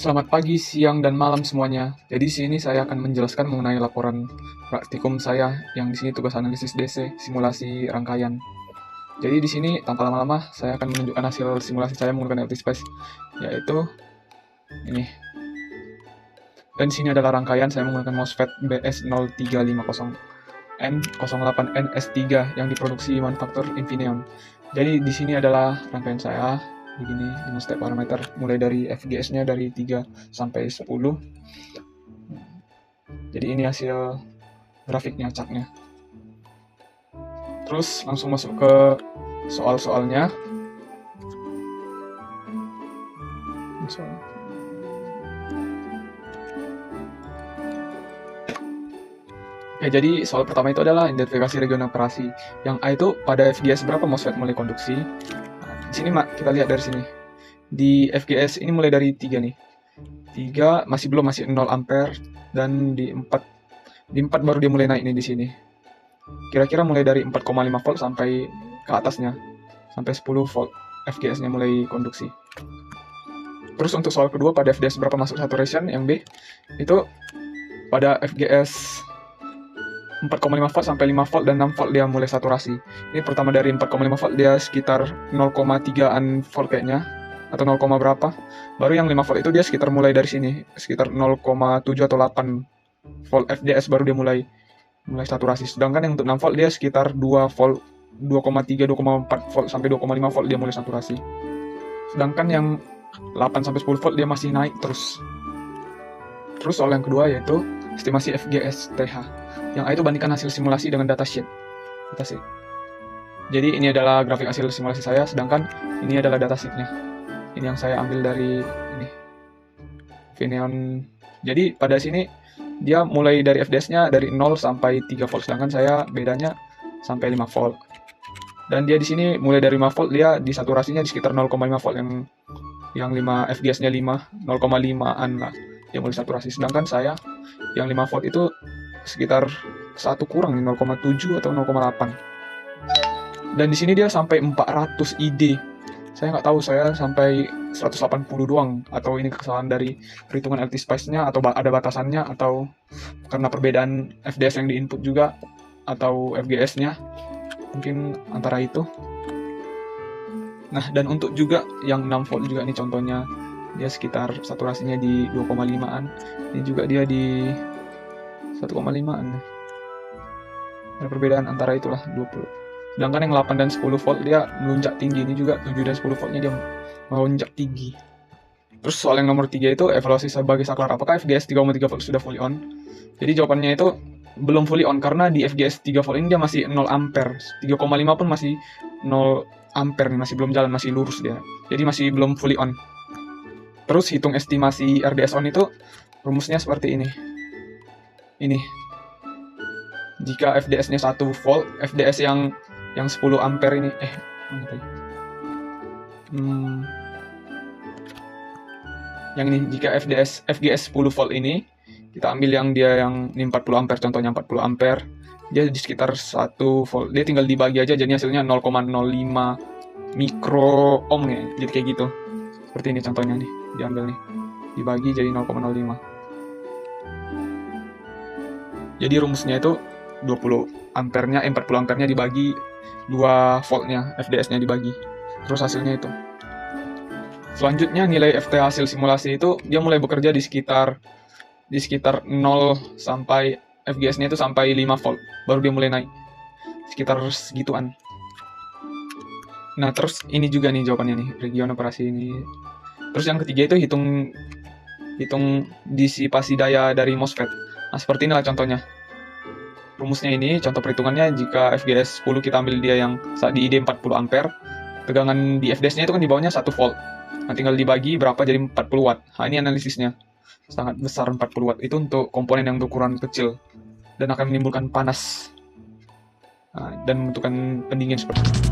Selamat pagi, siang, dan malam semuanya. Jadi di sini saya akan menjelaskan mengenai laporan praktikum saya yang di sini tugas analisis DC, simulasi rangkaian. Jadi di sini tanpa lama-lama saya akan menunjukkan hasil simulasi saya menggunakan LTSpace, yaitu ini. Dan di sini adalah rangkaian saya menggunakan MOSFET BS0350N08NS3 yang diproduksi manufaktur Infineon. Jadi di sini adalah rangkaian saya begini 5 step parameter mulai dari FGS-nya dari 3 sampai 10. Jadi ini hasil grafiknya, chartnya. Terus langsung masuk ke soal-soalnya. Ya, jadi soal pertama itu adalah identifikasi region operasi. Yang A itu pada FGS berapa MOSFET mulai konduksi. Nah, di sini kita lihat dari sini. Di FGS ini mulai dari 3 nih. 3 masih 0 ampere, dan di 4 baru dia mulai naik nih di sini. Kira-kira mulai dari 4,5 volt sampai ke atasnya. Sampai 10 volt FGS-nya mulai konduksi. Terus untuk soal kedua pada FGS berapa masuk saturation, yang B itu pada FGS 4,5 volt sampai 5 volt dan 6 volt dia mulai saturasi. Ini pertama dari 4,5 volt dia sekitar 0,3an volt kayaknya, atau 0, berapa. Baru yang 5 volt itu dia sekitar mulai dari sini, sekitar 0,7 atau 8 volt FGS baru dia mulai saturasi. Sedangkan yang untuk 6 volt dia sekitar 2 volt, 2,3, 2,4 volt sampai 2,5 volt dia mulai saturasi. Sedangkan yang 8 sampai 10 volt dia masih naik terus. Terus soal yang kedua yaitu estimasi FGS TH. Yang A itu bandingkan hasil simulasi dengan datasheet. Jadi ini adalah grafik hasil simulasi saya, sedangkan ini adalah datasheetnya. Ini yang saya ambil dari ini, Infineon. Jadi pada sini dia mulai dari FDS-nya dari 0 sampai 3 volt, sedangkan saya bedanya sampai 5 volt. Dan dia di sini mulai dari 5 volt, dia di saturasinya di sekitar 0,5 volt, yang 5 FGS-nya 0,5an lah. Dia mulai saturasi, sedangkan saya yang 5 volt itu sekitar 1 kurang, 0,7 atau 0,8. Dan di sini dia sampai 400 ID. Saya nggak tahu, saya sampai 180 doang, atau ini kesalahan dari perhitungan LTSpace-nya, atau ada batasannya, atau karena perbedaan FDS yang diinput juga, atau FGS-nya. Mungkin antara itu. Nah, dan untuk juga yang 6 volt juga nih contohnya, dia sekitar saturasinya di 2,5an. Ini juga dia di 1,5an. Ada perbedaan antara itulah 20. Sedangkan yang 8 dan 10 volt dia melonjak tinggi. Ini juga 7 dan 10 voltnya dia melonjak tinggi. Terus soal yang nomor 3 itu evaluasi sebagai saklar. Apakah FGS 3,3 volt sudah fully on? Jadi jawabannya itu belum fully on, karena di FGS 3 volt ini dia masih 0 ampere. 3,5 pun masih 0 ampere nih, masih belum jalan, masih lurus dia. Jadi masih belum fully on. Terus hitung estimasi RDS on itu rumusnya seperti ini. Ini. Jika FDS-nya 1 volt, FDS yang 10 ampere ini yang ini, jika FGS 10 volt ini kita ambil yang dia yang ini 40 ampere, contohnya 40 ampere, dia di sekitar 1 volt, dia tinggal dibagi aja, jadi hasilnya 0,05 mikro ohm ya. Jadi kayak gitu, seperti ini contohnya nih, diambil nih, dibagi jadi 0,05. Jadi rumusnya itu 20 ampernya, 40 ampernya dibagi 2 voltnya, FDS-nya dibagi. Terus hasilnya itu. Selanjutnya nilai FT hasil simulasi itu dia mulai bekerja di sekitar 0 sampai FGS-nya itu sampai 5 volt. Baru dia mulai naik. Sekitar segituan. Nah, terus ini juga nih jawabannya nih, region operasi ini. Terus yang ketiga itu hitung disipasi daya dari MOSFET. Nah, seperti inilah contohnya. Rumusnya ini, contoh perhitungannya, jika FGS 10 kita ambil dia yang saat di ID 40 ampere, tegangan di FDS-nya itu kan di bawahnya 1 volt. Nah, tinggal dibagi berapa jadi 40 watt. Nah, ini analisisnya. Sangat besar 40 watt. Itu untuk komponen yang berukuran kecil dan akan menimbulkan panas. Nah, dan membutuhkan pendingin seperti itu.